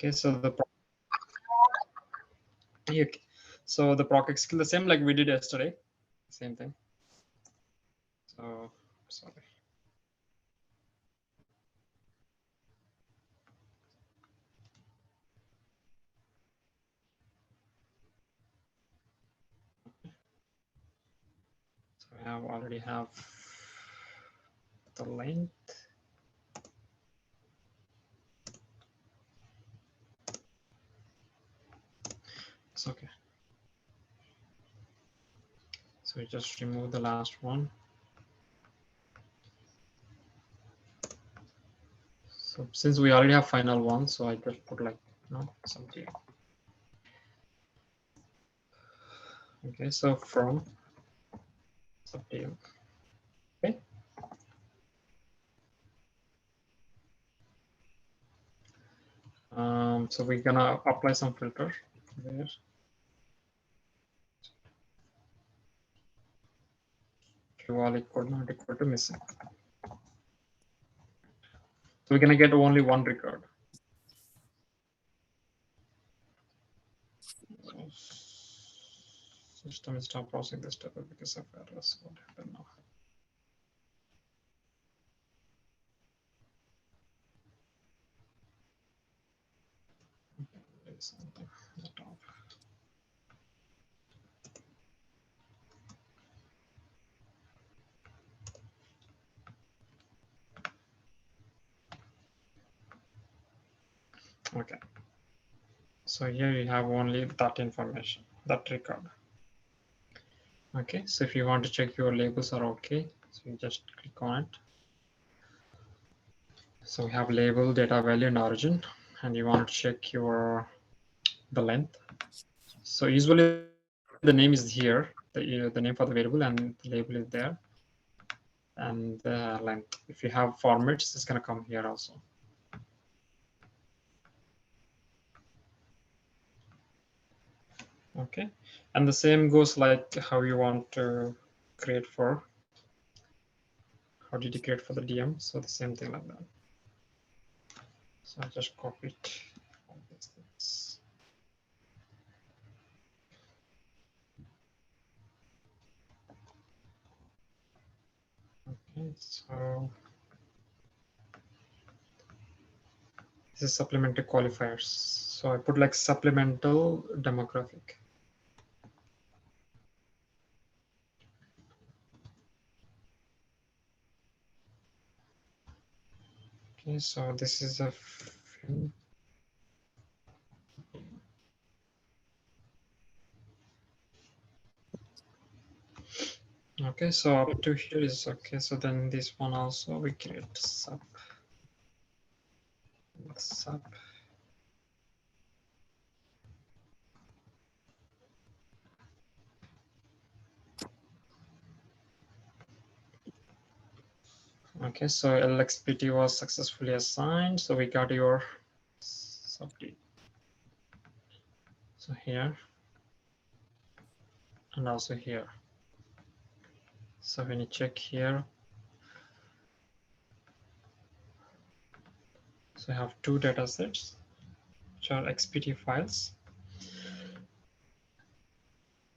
Okay, so the proc skill the same like we did yesterday, same thing. So sorry. So I already have the length. It's okay. So we just remove the last one. So since we already have final one, so I just put like something. Okay, so from subdue. Okay. So we're gonna apply some filter there. True all equal, not equal to missing. So we're gonna get only one record. System is stop processing this table because of errors. What happened now? There is something at the top. Okay. So here you have only that information, that record. Okay, so if you want to check your labels are okay, so you just click on it. So we have label, data value, and origin, and you want to check the length. So usually the name is here, the name for the variable, and the label is there, and the length. If you have formats, it's gonna come here also. Okay, and the same goes like how you want to create for. How did you create for the DM? So the same thing like that. So I just copy it. Okay, so this is supplementary qualifiers. So I put like supplemental demographic. Okay, so this is a okay, so up to here is okay. So then this one also we create sub. Okay, so LXPT was successfully assigned. So we got your subd. So here and also here. So when you check here, so I have two data sets, which are XPT files.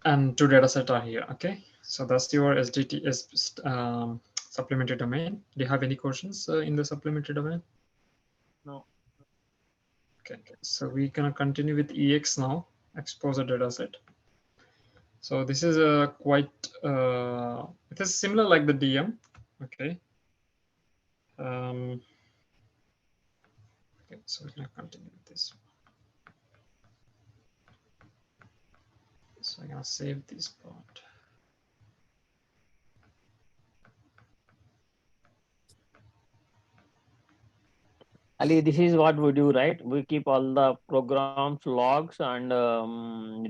And two data sets are here. Okay, so that's your SDT supplementary domain. Do you have any questions in the supplementary domain? No. Okay, so we're gonna continue with EX now, expose a data set. So this is a quite, it is similar like the DM, okay. Okay, so we're gonna continue with this. So I'm gonna save this part. Ali, this is what we do, right? We keep all the programs, logs, and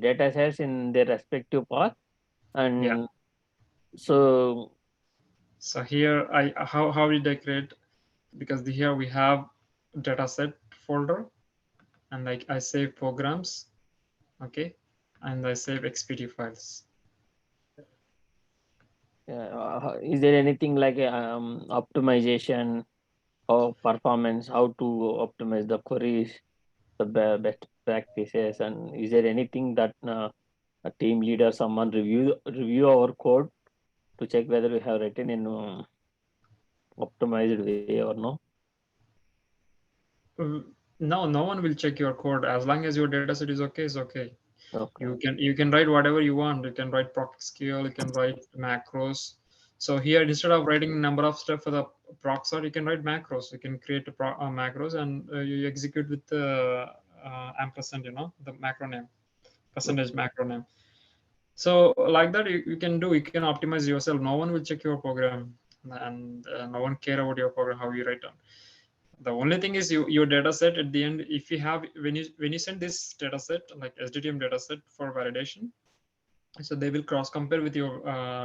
data sets in their respective path. And yeah. So here how did I create? Because here we have data set folder, and like I save programs, okay, and I save XPT files. is there anything like optimization or performance? How to optimize the queries? the best practices, and is there anything that a team leader, someone review our code to check whether we have written in optimized way or no? No, no one will check your code as long as your data set is okay. Is okay. Okay. You can write whatever you want. You can write ProcSQL. You can write macros. So here, instead of writing number of steps for the proc sort, you can write macros. You can create macros, and you execute with the ampersand. The macro name, percentage macro name. So like that, you can do. You can optimize yourself. No one will check your program, and no one care about your program how you write on. The only thing is your data set at the end. If you have when you send this data set like SDTM data set for validation, so they will cross compare with your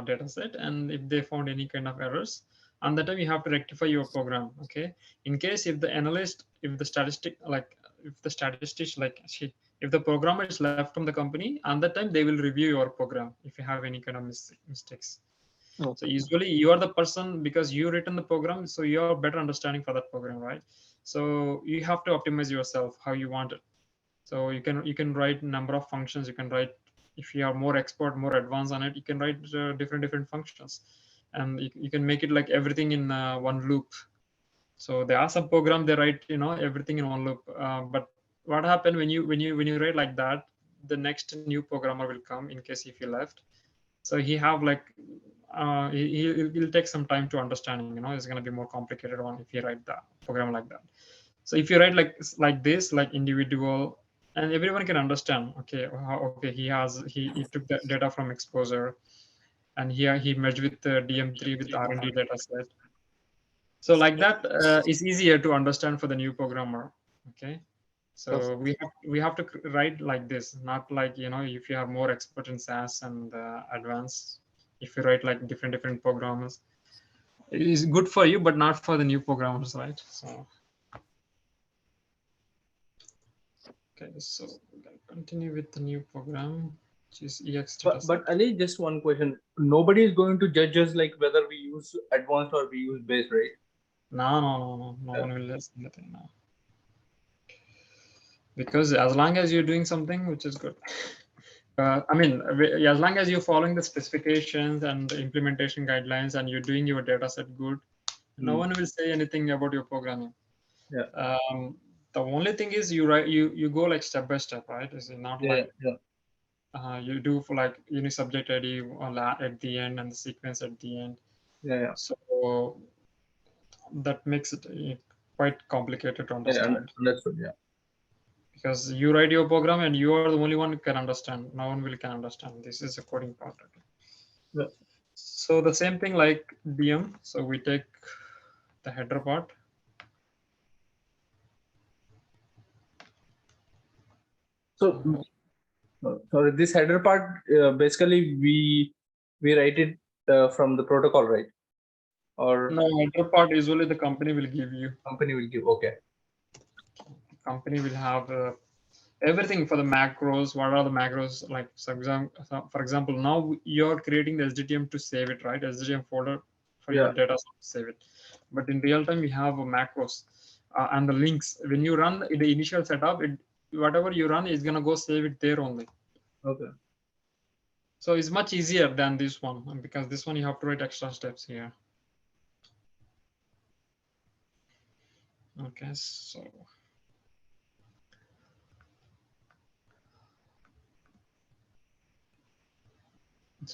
data set, and if they found any kind of errors, on that time you have to rectify your program. Okay, in case if the analyst, if the statistic like if the statistician if the programmer is left from the company, on that time they will review your program if you have any kind of mistakes. So Okay. usually you are the person, because you written the program, so you have better understanding for that program, right? So you have to optimize yourself how you want it. So you can write number of functions. You can write, if you are more expert, more advanced on it, you can write different functions, and you can make it like everything in one loop. So there are some program they write everything in one loop. But what happened when you write like that, the next new programmer will come in case if you left. So he have like he'll take some time to understanding. It's going to be more complicated one if you write that program like that. So if you write like this, like individual, and everyone can understand. Okay, okay, he took that data from exposure, and here he merged with the DM3 with R&D data set. So like that is easier to understand for the new programmer. Okay, so we have to write like this, not like if you have more expert in SAS and advanced. If you write like different programmers, it is good for you, but not for the new programmers, right? So okay, so we're gonna continue with the new program, which is EX dataset. But Ali, just one question. Nobody is going to judge us like whether we use advanced or we use base, right? No one will listen anything now. Because as long as you're doing something which is good. I mean, as long as you're following the specifications and the implementation guidelines and you're doing your data set good, no one will say anything about your programming. Yeah. The only thing is you go like step by step, right? It's not like you do for like subject ID at the end and the sequence at the end. Yeah. So that makes it quite complicated to understand. Understood. Yeah. Because you write your program and you are the only one who can understand. No one will can understand. This is a coding part. Okay. Yeah. So the same thing like DM. So we take the header part. So sorry, this header part basically we write it from the protocol, right? Or no, header part usually the company will give you. Company will give. Okay. Company will have everything for the macros. What are the macros? Like for example, now you're creating the SDTM to save it, right? SDTM folder for your data to save it. But in real time, we have macros and the links. When you run the initial setup, whatever you run is gonna go save it there only. Okay. So it's much easier than this one, because this one you have to write extra steps here. Okay, so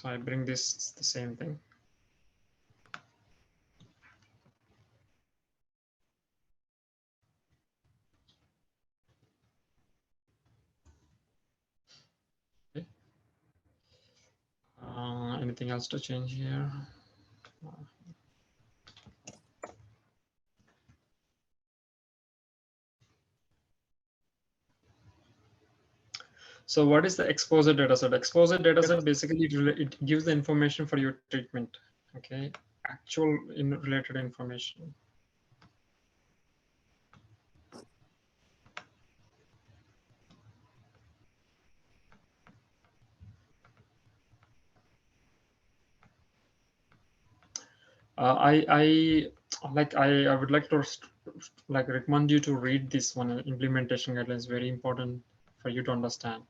I bring this the same thing. Okay. Anything else to change here? So what is the exposure dataset? Exposure dataset basically it gives the information for your treatment. Okay, actual related information. I like I would like to like recommend you to read this one, implementation guidelines, very important for you to understand.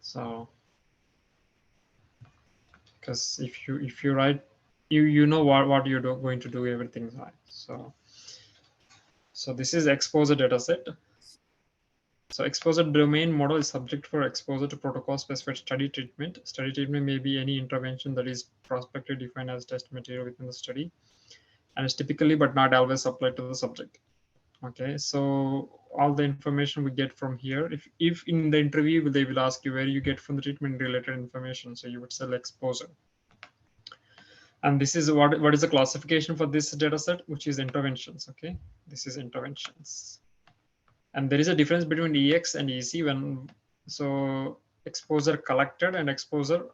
So because if you write, you know what you're going to do, everything right. So this is exposure data set. So exposure domain model is subject for exposure to protocol specified study treatment. Study treatment may be any intervention that is prospectively defined as test material within the study, and is typically but not always applied to the subject. Okay, so all the information we get from here, if in the interview they will ask you where you get from the treatment related information, so you would say exposure. And this is what is the classification for this data set, which is interventions. Okay, this is interventions. And there is a difference between EX and EC when, so exposure collected and exposure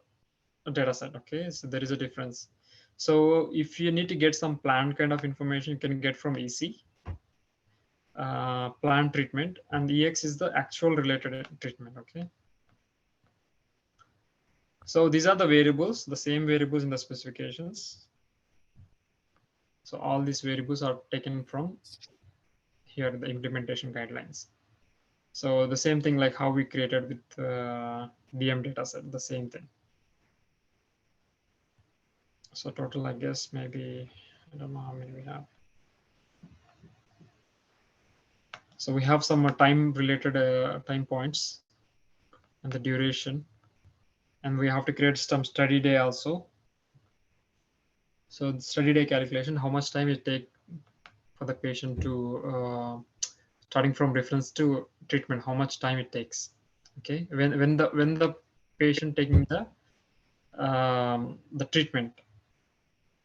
data set. Okay, so there is a difference. So if you need to get some plant kind of information, you can get from EC, plant treatment, and EX is the actual related treatment. Okay, so these are the variables, the same variables in the specifications. So all these variables are taken from here, the implementation guidelines. So the same thing like how we created with DM dataset, the same thing. So total, I guess maybe, I don't know how many we have. So we have some time related time points and the duration, and we have to create some study day also. So the study day calculation, how much time it take for the patient to starting from reference to treatment, how much time it takes. Okay, when the patient taking the treatment,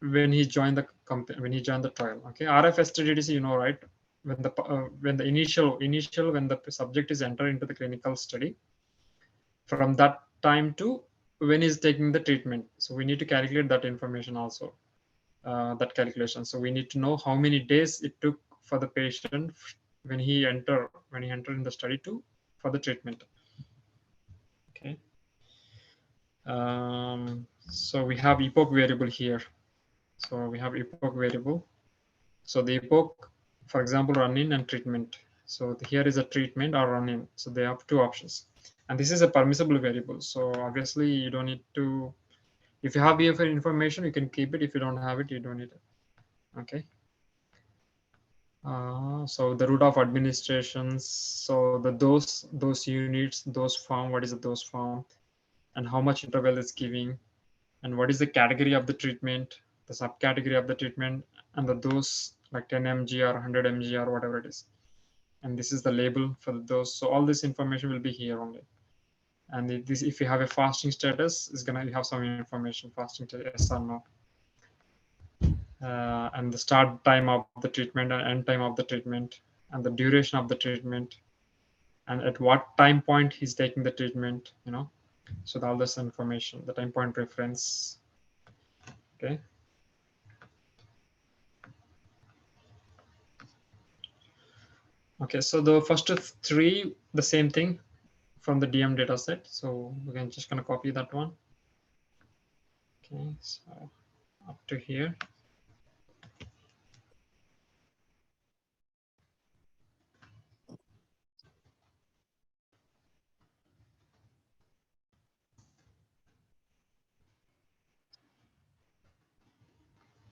when he joined the company, when he joined the trial. Okay, RF-SDTC, you know, right? When the initial when the subject is entered into the clinical study, from that time to when he's taking the treatment. So we need to calculate that information also, that calculation. So we need to know how many days it took for the patient when he entered in the study to for the treatment. Okay. So we have epoch variable here. So we have epoch variable. So the epoch, for example, run-in and treatment. So here is a treatment or run-in. So they have two options. And this is a permissible variable. So obviously you don't need to, if you have BFR information, you can keep it. If you don't have it, you don't need it. Okay. So the route of administrations. So the those units, those form, what is the dose form, and how much interval it's giving, and what is the category of the treatment, the subcategory of the treatment, and the dose like 10 mg or 100 mg or whatever it is. And this is the label for the dose. So all this information will be here only. And if you have a fasting status, it's gonna have some information, fasting status, yes or no. And the start time of the treatment and end time of the treatment, and the duration of the treatment, and at what time point he's taking the treatment, you know. So all this information, the time point reference. Okay. Okay, so the first three, the same thing from the DM dataset. So we're just gonna copy that one. Okay, so up to here.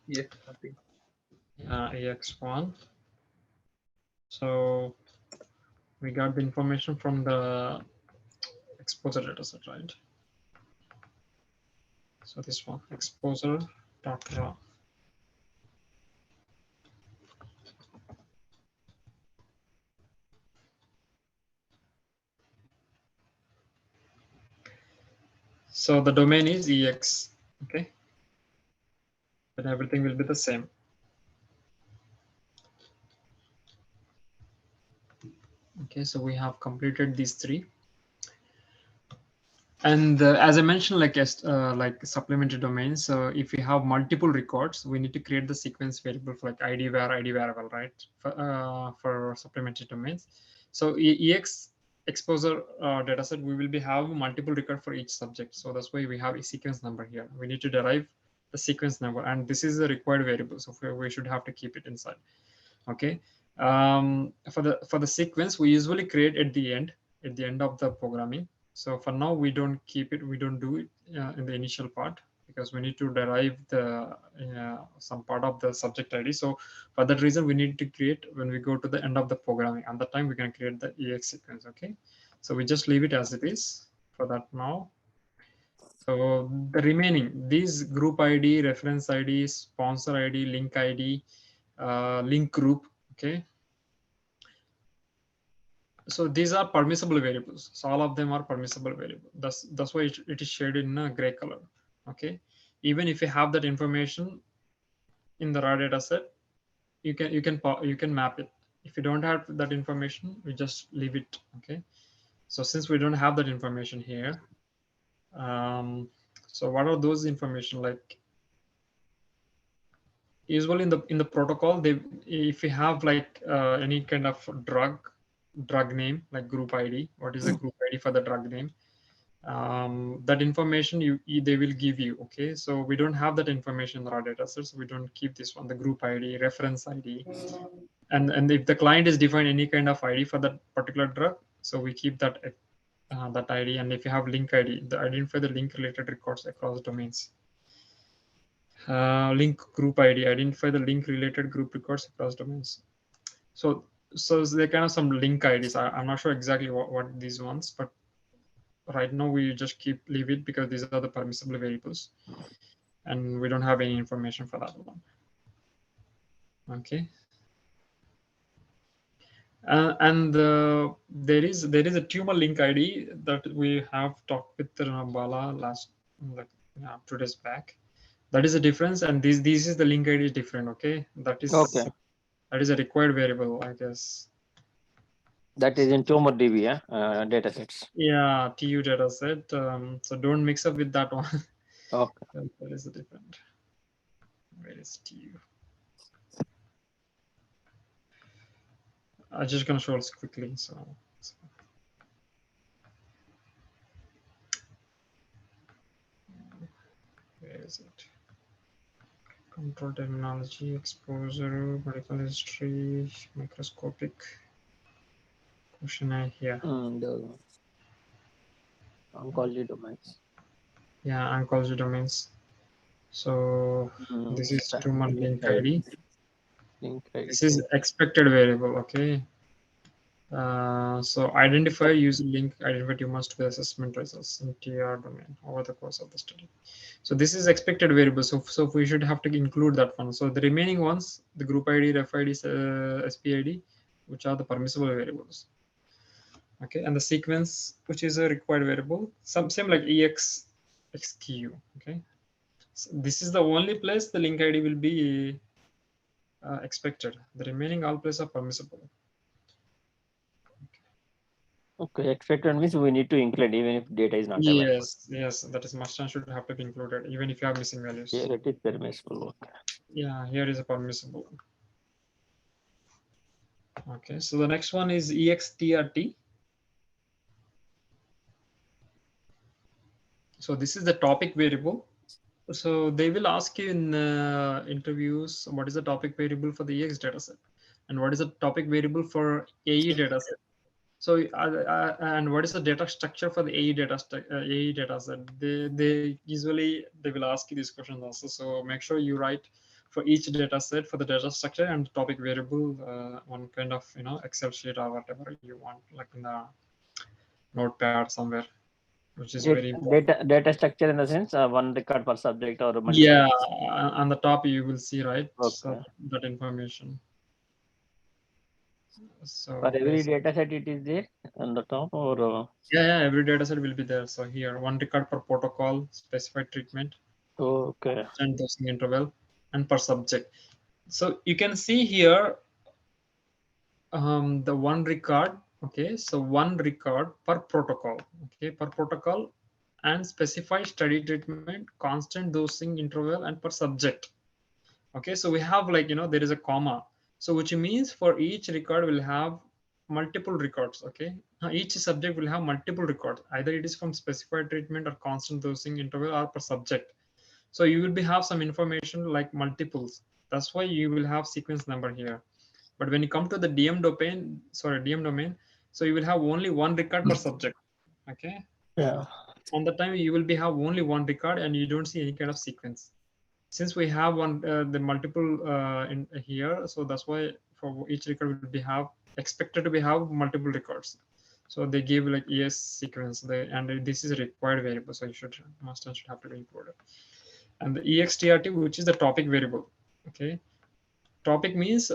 Yes, copy. EX1. So we got the information from the exposure dataset, right? So this one, exposure.raw. So the domain is EX, okay? But everything will be the same. Okay, so we have completed these three. And as I mentioned, like supplementary domains. So if we have multiple records, we need to create the sequence variable for like ID variable, right? For supplementary domains. So EX exposure dataset, we will be have multiple record for each subject. So that's why we have a sequence number here. We need to derive the sequence number, and this is a required variable, so we should have to keep it inside. Okay. For the sequence, we usually create at the end of the programming. So for now, we don't keep it, we don't do it in the initial part, because we need to derive the some part of the subject ID. So for that reason, we need to create when we go to the end of the programming. At that time, we can create the EX sequence. Okay, so we just leave it as it is for that now. So the remaining, these group ID, reference ID, sponsor ID, link ID, link group. Okay, so these are permissible variables. So all of them are permissible variable. That's why it is shaded in a gray color. Okay, even if you have that information in the raw data set, you can map it. If you don't have that information, we just leave it. Okay, so since we don't have that information here, so what are those information? Like usually in the protocol, they, if you have like any kind of drug name, like group ID, what is the group ID for the drug name, that information they will give you. Okay, so we don't have that information in our data sets, so we don't keep this one, the group ID, reference ID, and if the client is defined any kind of ID for that particular drug, so we keep that that ID. And if you have link ID, the identify the link related records across domains. Link group ID, identify the link related group records across domains. So they're kind of some link IDs. I'm not sure exactly what these ones, but right now we just leave it because these are the permissible variables, and we don't have any information for that one. Okay. And there is a tumor link ID that we have talked with Bala last, like 2 days back. That is a difference, and this is the link ID is different. Okay, that is Okay. That is a required variable, I guess. That is in tumor DB, data sets. Yeah, TU data set. So don't mix up with that one. Okay. That is a different. Where is TU? I'm just gonna show this quickly. So where is it? Control terminology, exposure, medical history, microscopic questionnaire here. The oncology domains. Yeah, oncology domains. So this is tumor link ID. Link ID. This is expected variable. Okay. So identify using link identify tumors to the assessment results in TR domain over the course of the study. So this is expected variable. So we should have to include that one. So the remaining ones, the group ID, ref ID, SPID, which are the permissible variables. Okay, and the sequence, which is a required variable, same like EX XQ. Okay, so this is the only place the link ID will be expected. The remaining all places are permissible. Okay, expected means we need to include even if data is not available. Yes, that is must and should have to be included, even if you have missing values. Here it is permissible. Okay. Yeah, here is a permissible. Okay, so the next one is EXTRT. So this is the topic variable. So they will ask you in interviews, what is the topic variable for the EX dataset, and what is the topic variable for AE dataset. So and what is the data structure for the AE AE dataset? They usually they will ask you these questions also. So make sure you write for each dataset for the data structure and topic variable one kind of Excel sheet or whatever you want, like in the notepad somewhere, which is very important. Data structure in the sense one record per subject or multiple. Yeah, on the top you will see, right? Okay. So that information. So for every data set it is there on the top, or yeah, every data set will be there. So here, one record per protocol, specified treatment, okay, and dosing interval, and per subject. So you can see here the one record. Okay, so one record per protocol. Okay, per protocol, and specified study treatment, constant dosing interval, and per subject. Okay, so we have like there is a comma, so which means for each record will have multiple records. Okay, each subject will have multiple records, either it is from specified treatment or constant dosing interval or per subject. So you will have some information like multiples. That's why you will have sequence number here. But when you come to the DM domain, so you will have only one record per subject. Okay. Yeah. On the time you will have only one record and you don't see any kind of sequence. Since we have the multiple in here, so that's why for each record will have expected to have multiple records. So they give like ES sequence, and this is a required variable, so you should have to be included. And the EXTRT, which is the topic variable. Okay, topic means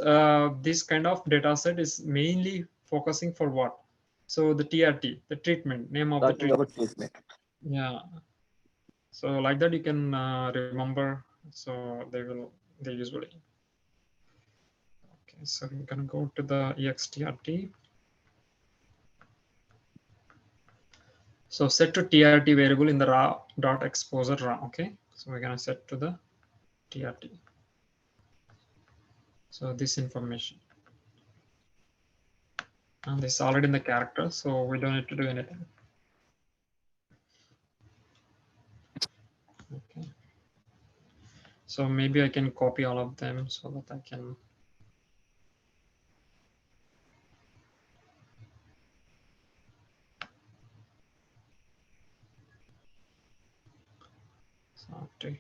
this kind of data set is mainly focusing for what? So the TRT, the treatment, name of the treatment. Yeah. So like that you can remember. So they usually. Okay, so we're gonna go to the EXTRT. So set to TRT variable in the raw dot exposure raw. Okay, so we're gonna set to the TRT. So this information, and this is already in the character, so we don't need to do anything. Okay. So maybe I can copy all of them so that I can. So to here.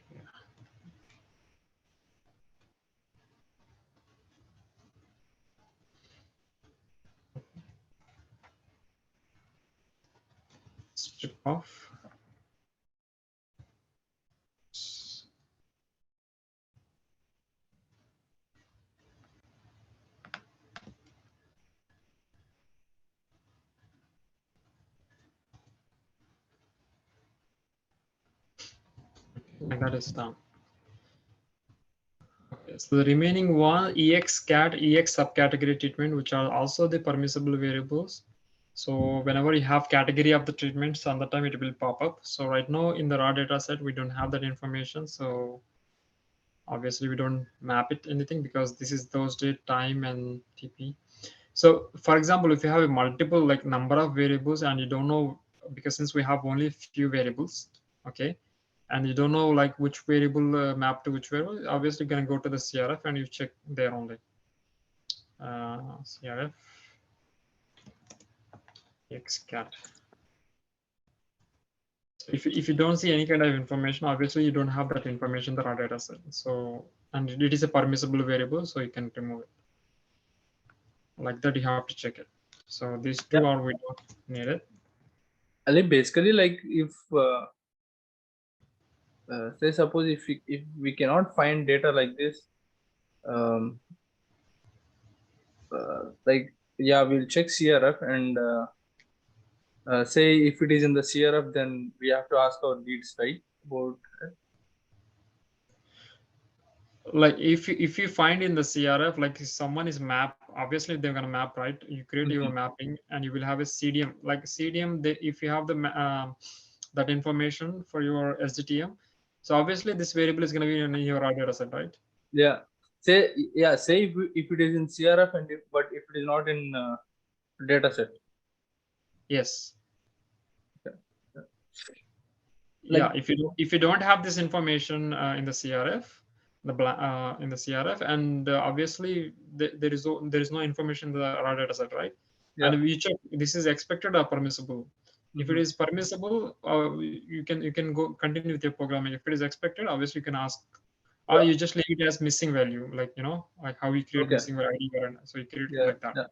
Strip off. Okay, that is done. Okay, so the remaining one, EX-CAT, EX subcategory treatment, which are also the permissible variables. So whenever you have category of the treatments, on the time it will pop up. So right now in the raw data set, we don't have that information. So obviously we don't map it anything because this is those date, time, and TP. So for example, if you have a multiple like number of variables and you don't know, because since we have only few variables, okay, and you don't know like which variable map to which variable, obviously you're gonna go to the CRF and you check there only. CRF EX-CAT. So if you don't see any kind of information, obviously you don't have that information in the raw data set. So, and it is a permissible variable, so you can remove it. Like that, you have to check it. So these two are we don't need it. Ali, basically, like if say suppose if we cannot find data like this, like yeah, we'll check CRF and say if it is in the CRF, then we have to ask our leads, right? About Like if you find in the CRF, like someone is map, obviously they're gonna map, right? You create your mapping and you will have a CDM. Like CDM, if you have the that information for your SDTM, so obviously this variable is gonna be in your raw data set, right? yeah. Say if it is in CRF and but if it is not in data set. Yes. Like, Yeah, if you don't have this information in the CRF, in the CRF, and obviously there is no information in the raw data set, right? yeah. And we check this is expected or permissible. If it is permissible, you can go continue with your programming. If it is expected, obviously you can ask, or you just leave it as missing value, like like how we create missing value, so you create like that. Yeah.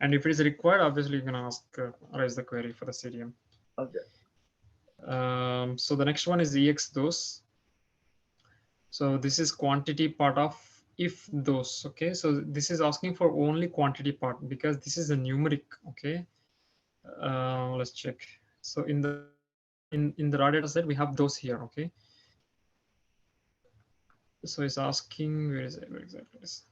And if it is required, obviously you can ask raise the query for the CDM. Okay. So the next one is EX those. So this is quantity part of if those. Okay, so this is asking for only quantity part because this is a numeric. Okay, let's check. So in the in the raw data set we have those here. Okay, so it's asking where is it, where exactly is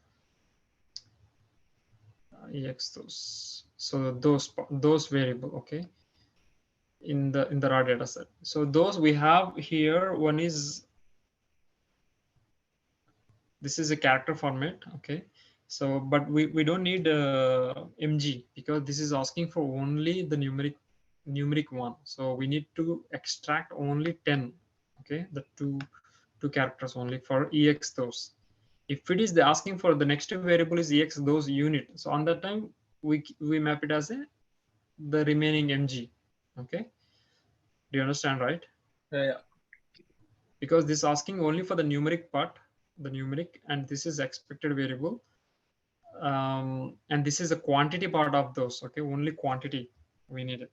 EX those. So those variable. Okay, in the raw data set. So those we have here. One is this is a character format. Okay, so but we don't need mg because this is asking for only the numeric one, so we need to extract only 10. Okay, the two characters only for ex those. If it is the asking for the next variable is ex those unit, so on that time we map it as a the remaining mg. Okay, do you understand, right? Yeah. Because this is asking only for the numeric part, the numeric, and this is expected variable, and this is the quantity part of those. Okay, only quantity we need it.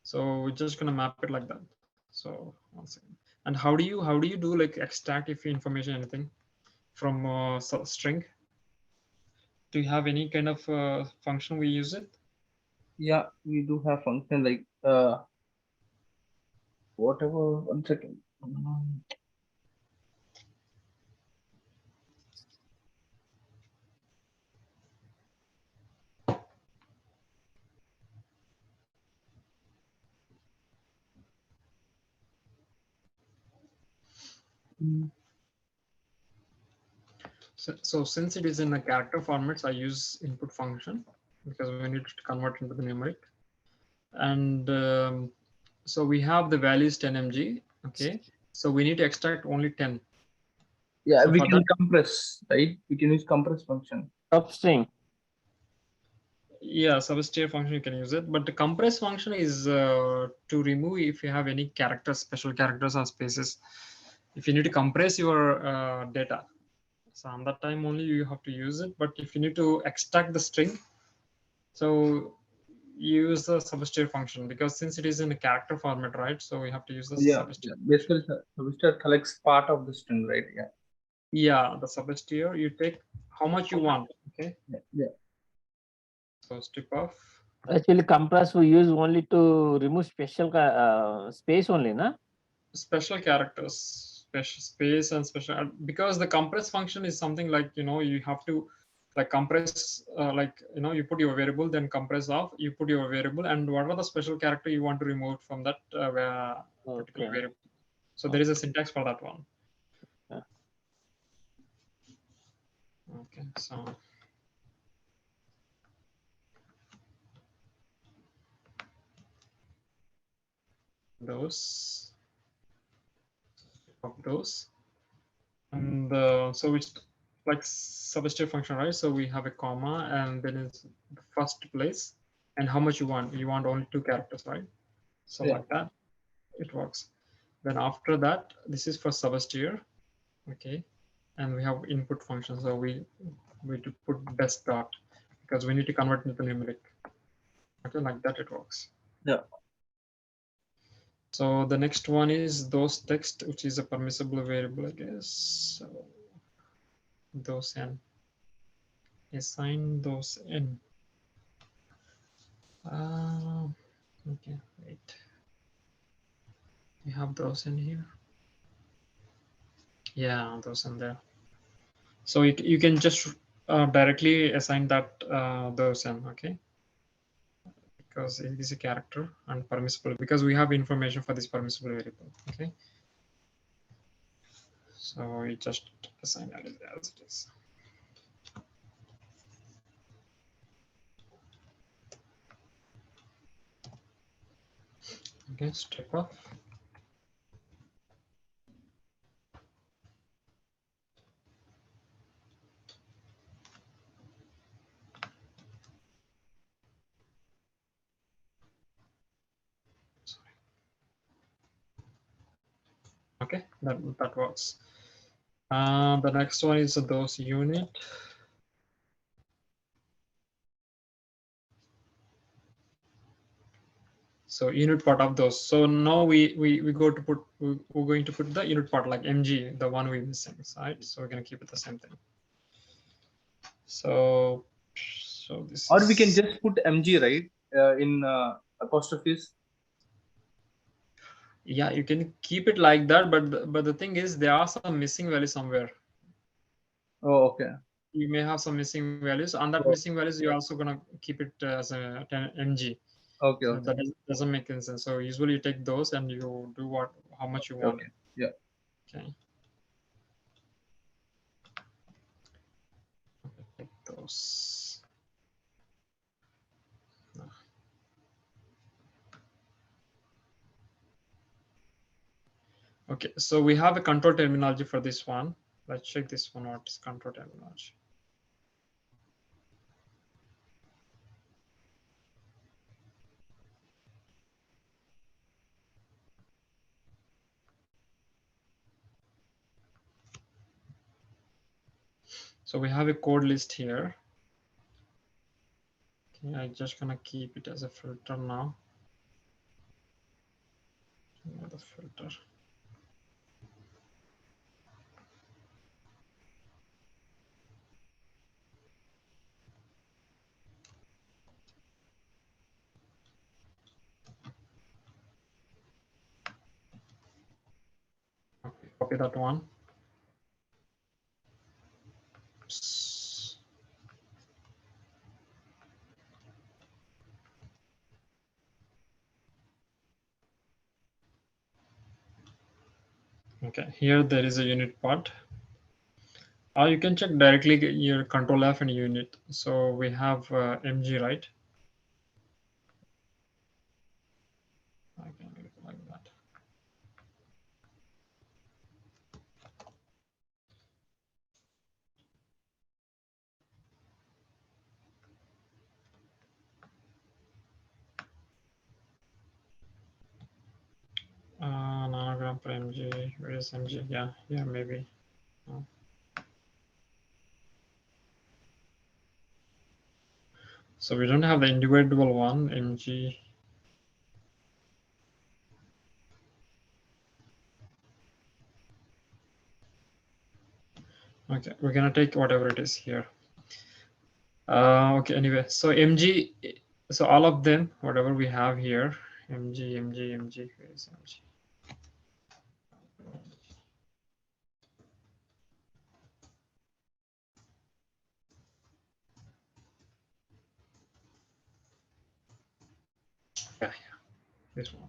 So we're just gonna map it like that. So one second. And how do you do like extract if information anything from string? Do you have any kind of function we use it? Yeah, we do have function like whatever. 1 second. So since it is in a character formats, I use input function because we need to convert into the numeric. And so we have the values 10 mg. Okay, so we need to extract only 10. Yeah, So we for can that, compress, right? We can use compress function. Substring. yeah, substring function you can use it, but the compress function is to remove if you have any characters, special characters or spaces. If you need to compress your data, so on that time only you have to use it. But if you need to extract the string, so you use the substring function, because since it is in a character format, right? So we have to use the substring. Basically, substring collects part of the string, right? Yeah. Yeah, the substring you take how much you want. Okay. Yeah. So strip off. Actually, compress we use only to remove special space only, na? Special characters, special space and special, because the compress function is something like, you have to like compress, like, you put your variable, then compress off, you put your variable, and what are the special character you want to remove from that particular Okay. variable. So there is a syntax for that one. Yeah. Okay, so those of those, and so it's like substitute function, right? So we have a comma, and then it's the first place, and how much you want only 2 characters, right? So Yeah. like that it works. Then after that, this is for substring. Okay, and we have input function, so we to put best dot because we need to convert into numeric. Okay, like that it works. Yeah. So the next one is those text, which is a permissible variable, I guess. So those n, assign those n. Okay, wait. You have those in here. Yeah, those in there. So you can just directly assign that those n. Okay, because it is a character and permissible, because we have information for this permissible variable. Okay, so we just assign that as it is. Okay, strip off. Sorry. Okay, that works. The next one is those unit. So unit part of those. So now we go to put, we're going to put the unit part like mg, the one we're missing, right? So we're gonna keep it the same thing. So this. Or we can just put mg, right? In apostrophes. Yeah, you can keep it like that, but the thing is there are some missing values somewhere. Oh, okay. You may have some missing values. On that missing values, you're also gonna keep it as a mg. Okay. So Okay. that doesn't make any sense. So usually you take those and you do how much you want. Okay. Yeah. Okay. Take those. Okay, so we have a control terminology for this one. Let's check this one. What is control terminology? So we have a code list here. Okay, I'm just gonna keep it as a filter now. The filter. Okay, copy that one. Oops. Okay, here there is a unit part. You can check directly your control F and unit. So we have MG, right? I can make it like that. Nanogram per MG. Where is MG? Yeah, here maybe. Oh. So we don't have the individual one, MG. Okay, we're gonna take whatever it is here. Okay, anyway, so MG, so all of them, whatever we have here, MG, where is MG? Yeah, this one.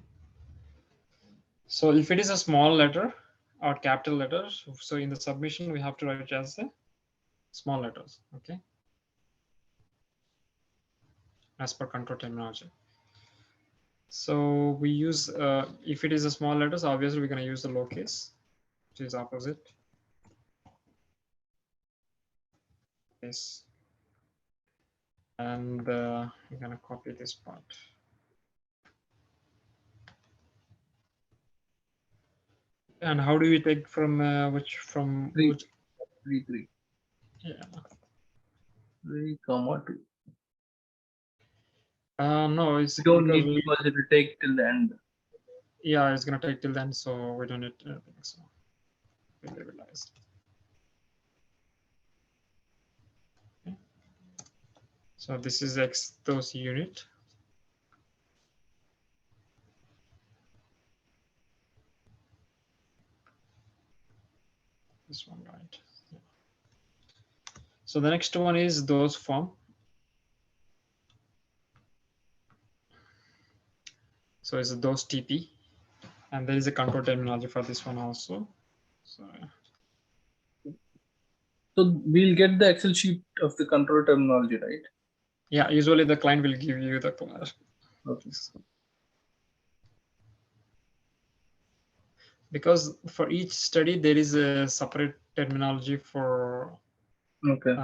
So if it is a small letter or capital letter, so in the submission, we have to write it as the small letters, okay? As per control terminology. So we use, if it is a small letters, obviously we're gonna use the lowercase, which is opposite. Yes. And I'm gonna copy this part. And how do we take from which? Three. Which? 3, Yeah. 3, comma 2. No, it's We don't because need because it will take till the end. yeah, it's gonna take till then, so we don't need anything. So we leave it as. Okay. So this is X those unit. This one, right? Yeah. So the next one is those form. So it's those TP, and there is a control terminology for this one also. So we'll get the Excel sheet of the control terminology, right? yeah, usually the client will give you the class. Okay. Because for each study there is a separate terminology for Okay.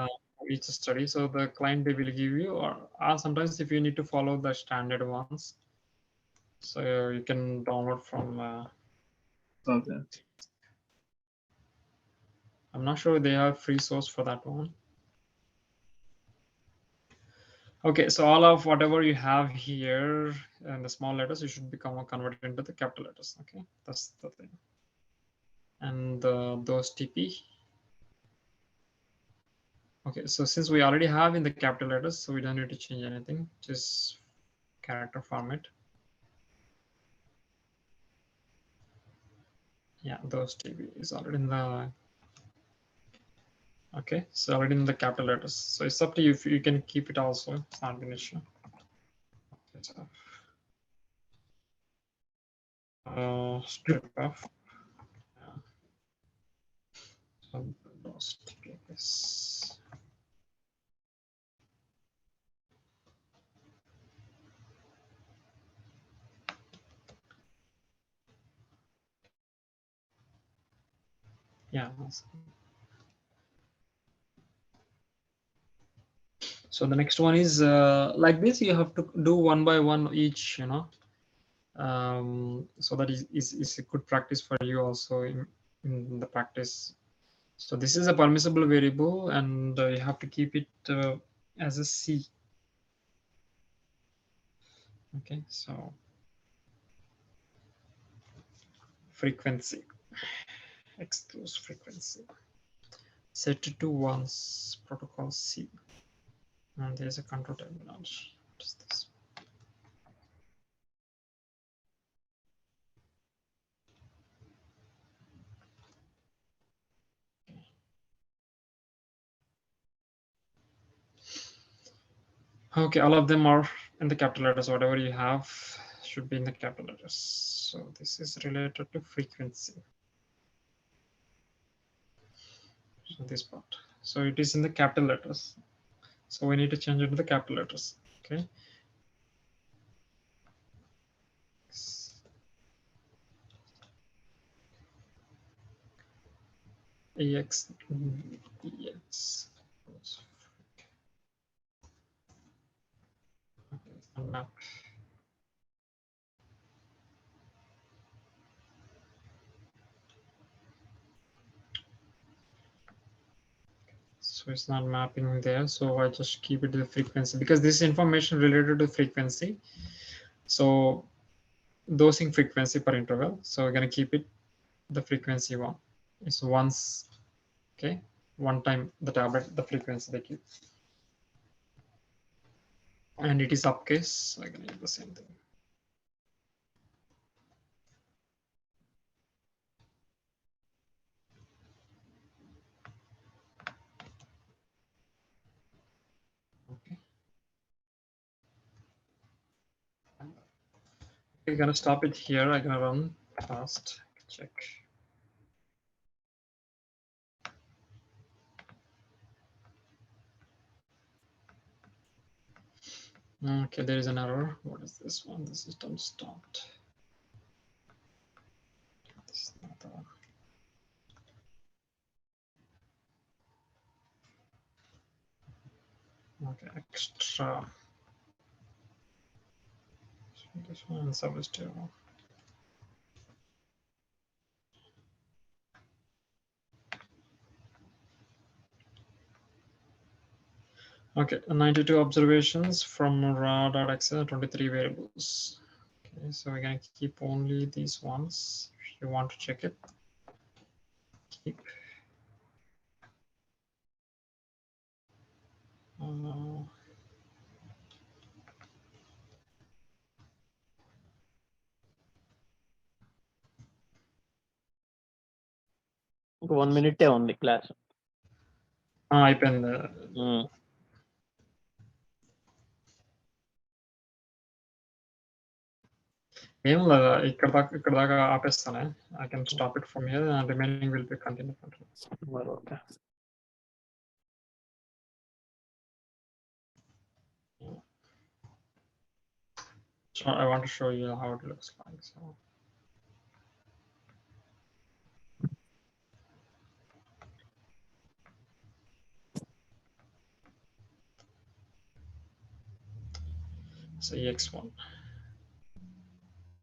each study. So the client they will give you, or sometimes if you need to follow the standard ones, so you can download from. Okay. I'm not sure they have free source for that one. Okay, so all of whatever you have here and the small letters, you should become converted into the capital letters. Okay, that's the thing. And those TP. Okay, so since we already have in the capital letters, so we don't need to change anything. Just character format. Yeah, those TP is already in the. Okay, so already in the capital letters. So it's up to you if you can keep it also. It's not an issue. Strip off. So those TPs. Yeah. So the next one is like this. You have to do one by one each, you know. So that is a good practice for you also in the practice. So this is a permissible variable, and you have to keep it as a C. Okay, so frequency, excludes frequency, set it to once, protocol C, and there's a control terminology. What is this? Okay, all of them are in the capital letters. Whatever you have should be in the capital letters. So this is related to frequency. So this part. So it is in the capital letters. So we need to change it to the capital letters. Okay. EX. Map. So it's not mapping there. So I just keep it to the frequency because this information related to frequency. So dosing frequency per interval. So we're going to keep it the frequency one. It's once, okay, one time the tablet, the frequency they keep. And it is upcase. So I'm going to do the same thing. Okay. We're going to stop it here. I'm going to run fast. Check. Okay, there is an error. What is this one? The system stopped. This is not the one. Okay, extra. So this one service table. Okay, 92 observations from raw.xl, 23 variables. Okay, so we're going to keep only these ones. If you want to check it, keep. 1 minute only class. అయిపోయింది ఏం లేదా ఇక్కడ దాకా ఆపేస్తానే I can stop it from here and remaining will be continued. Okay. So I want to show you how it looks like. So EX1.